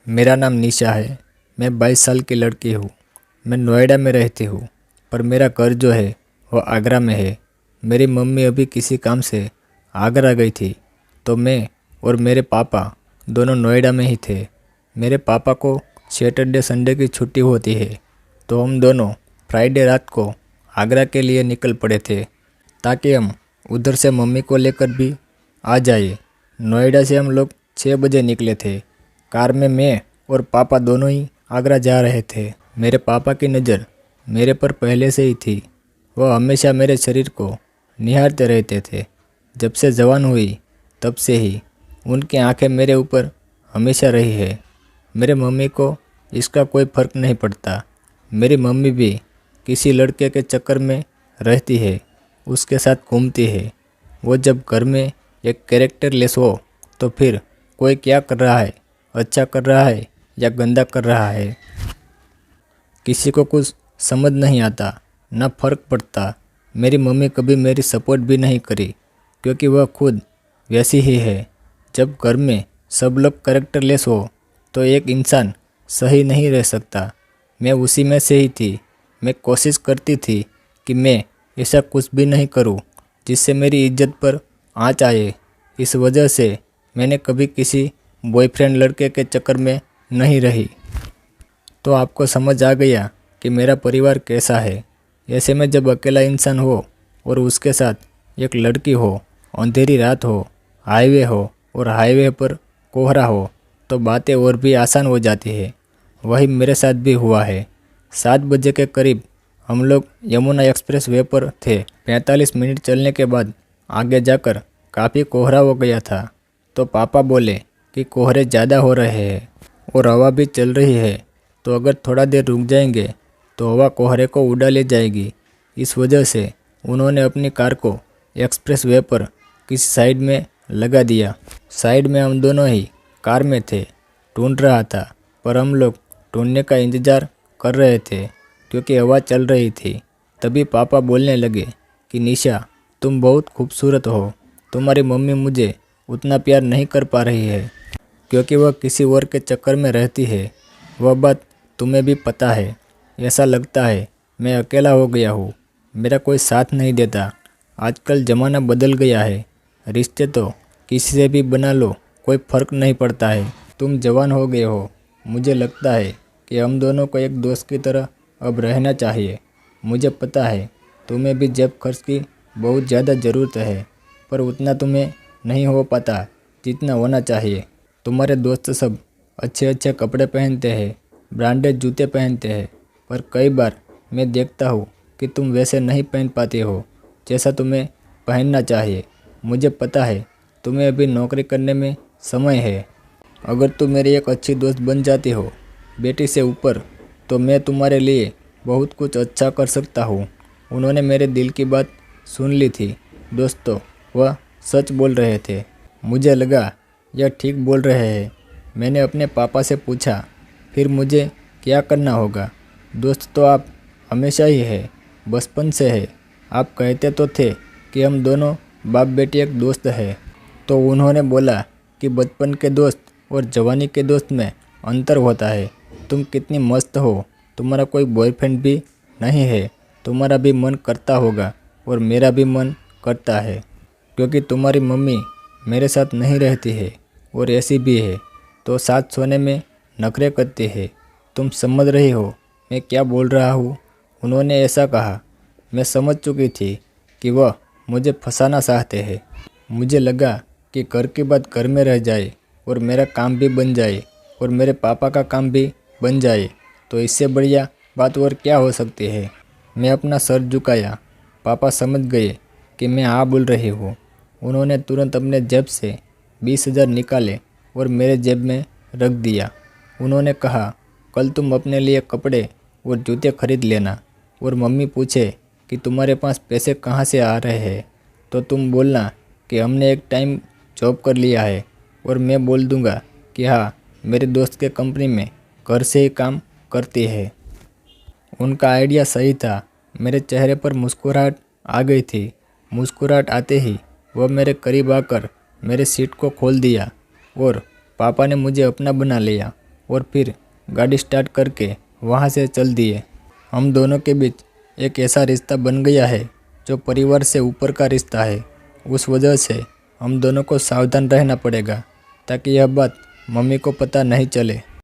मेरा नाम निशा है। मैं 22 साल की लड़की हूँ। मैं नोएडा में रहती हूँ, पर मेरा घर जो है वो आगरा में है। मेरी मम्मी अभी किसी काम से आगरा गई थी, तो मैं और मेरे पापा दोनों नोएडा में ही थे। मेरे पापा को सैटरडे संडे की छुट्टी होती है, तो हम दोनों फ्राइडे रात को आगरा के लिए निकल पड़े थे, ताकि हम उधर से मम्मी को लेकर भी आ जाए। नोएडा से हम लोग 6 बजे निकले थे। कार में मैं और पापा दोनों ही आगरा जा रहे थे। मेरे पापा की नज़र मेरे पर पहले से ही थी। वह हमेशा मेरे शरीर को निहारते रहते थे। जब से जवान हुई तब से ही उनकी आंखें मेरे ऊपर हमेशा रही है। मेरे मम्मी को इसका कोई फ़र्क नहीं पड़ता। मेरी मम्मी भी किसी लड़के के चक्कर में रहती है, उसके साथ घूमती है। वो जब घर में एक कैरेक्टर लेस हो तो फिर कोई क्या कर रहा है, अच्छा कर रहा है या गंदा कर रहा है, किसी को कुछ समझ नहीं आता, ना फर्क पड़ता। मेरी मम्मी कभी मेरी सपोर्ट भी नहीं करी, क्योंकि वह खुद वैसी ही है। जब घर में सब लोग कैरेक्टरलेस हो तो एक इंसान सही नहीं रह सकता। मैं उसी में से ही थी। मैं कोशिश करती थी कि मैं ऐसा कुछ भी नहीं करूं जिससे मेरी इज्जत पर आँच आए। इस वजह से मैंने कभी किसी बॉयफ्रेंड लड़के के चक्कर में नहीं रही। तो आपको समझ आ गया कि मेरा परिवार कैसा है। ऐसे में जब अकेला इंसान हो और उसके साथ एक लड़की हो, अंधेरी रात हो, हाईवे हो और हाईवे पर कोहरा हो, तो बातें और भी आसान हो जाती है। वही मेरे साथ भी हुआ है। 7 बजे के करीब हम लोग यमुना एक्सप्रेस वे पर थे। 45 मिनट चलने के बाद आगे जाकर काफ़ी कोहरा हो गया था, तो पापा बोले कि कोहरे ज़्यादा हो रहे हैं और हवा भी चल रही है, तो अगर थोड़ा देर रुक जाएंगे तो हवा कोहरे को उड़ा ले जाएगी। इस वजह से उन्होंने अपनी कार को एक्सप्रेस वे पर किसी साइड में लगा दिया। साइड में हम दोनों ही कार में थे। ढूंढ रहा था, पर हम लोग ढूंढने का इंतज़ार कर रहे थे, क्योंकि हवा चल रही थी। तभी पापा बोलने लगे कि निशा, तुम बहुत खूबसूरत हो। तुम्हारी मम्मी मुझे उतना प्यार नहीं कर पा रही है, क्योंकि वह किसी और के चक्कर में रहती है। वह बात तुम्हें भी पता है। ऐसा लगता है मैं अकेला हो गया हूँ। मेरा कोई साथ नहीं देता। आजकल ज़माना बदल गया है। रिश्ते तो किसी से भी बना लो, कोई फ़र्क नहीं पड़ता है। तुम जवान हो गए हो। मुझे लगता है कि हम दोनों को एक दोस्त की तरह अब रहना चाहिए। मुझे पता है तुम्हें भी जेब खर्च की बहुत ज़्यादा ज़रूरत है, पर उतना तुम्हें नहीं हो पाता जितना होना चाहिए। तुम्हारे दोस्त सब अच्छे अच्छे कपड़े पहनते हैं, ब्रांडेड जूते पहनते हैं, पर कई बार मैं देखता हूँ कि तुम वैसे नहीं पहन पाते हो जैसा तुम्हें पहनना चाहिए। मुझे पता है तुम्हें अभी नौकरी करने में समय है। अगर तुम मेरी एक अच्छी दोस्त बन जाती हो, बेटी से ऊपर, तो मैं तुम्हारे लिए बहुत कुछ अच्छा कर सकता हूँ। उन्होंने मेरे दिल की बात सुन ली थी। दोस्तों, वह सच बोल रहे थे। मुझे लगा यह ठीक बोल रहे हैं। मैंने अपने पापा से पूछा, फिर मुझे क्या करना होगा? दोस्त तो आप हमेशा ही है, बचपन से है। आप कहते तो थे कि हम दोनों बाप बेटी एक दोस्त है। तो उन्होंने बोला कि बचपन के दोस्त और जवानी के दोस्त में अंतर होता है। तुम कितनी मस्त हो। तुम्हारा कोई बॉयफ्रेंड भी नहीं है। तुम्हारा भी मन करता होगा और मेरा भी मन करता है, क्योंकि तुम्हारी मम्मी मेरे साथ नहीं रहती है और ऐसी भी है, तो साथ सोने में नखरे करती है। तुम समझ रही हो मैं क्या बोल रहा हूँ? उन्होंने ऐसा कहा। मैं समझ चुकी थी कि वह मुझे फंसाना चाहते हैं। मुझे लगा कि घर की बात घर में रह जाए और मेरा काम भी बन जाए और मेरे पापा का काम भी बन जाए, तो इससे बढ़िया बात और क्या हो सकती है। मैं अपना सर झुकाया। पापा समझ गए कि मैं हाँ बोल रही हूँ। उन्होंने तुरंत अपने जेब से 20,000 निकाले और मेरे जेब में रख दिया। उन्होंने कहा, कल तुम अपने लिए कपड़े और जूते खरीद लेना, और मम्मी पूछे कि तुम्हारे पास पैसे कहाँ से आ रहे हैं, तो तुम बोलना कि हमने एक टाइम जॉब कर लिया है, और मैं बोल दूँगा कि हाँ, मेरे दोस्त के कंपनी में घर से ही काम करती है। उनका आइडिया सही था। मेरे चेहरे पर मुस्कुराहट आ गई थी। मुस्कुराहट आते ही वह मेरे करीब आकर मेरे सीट को खोल दिया और पापा ने मुझे अपना बना लिया। और फिर गाड़ी स्टार्ट करके वहाँ से चल दिए। हम दोनों के बीच एक ऐसा रिश्ता बन गया है जो परिवार से ऊपर का रिश्ता है। उस वजह से हम दोनों को सावधान रहना पड़ेगा ताकि यह बात मम्मी को पता नहीं चले।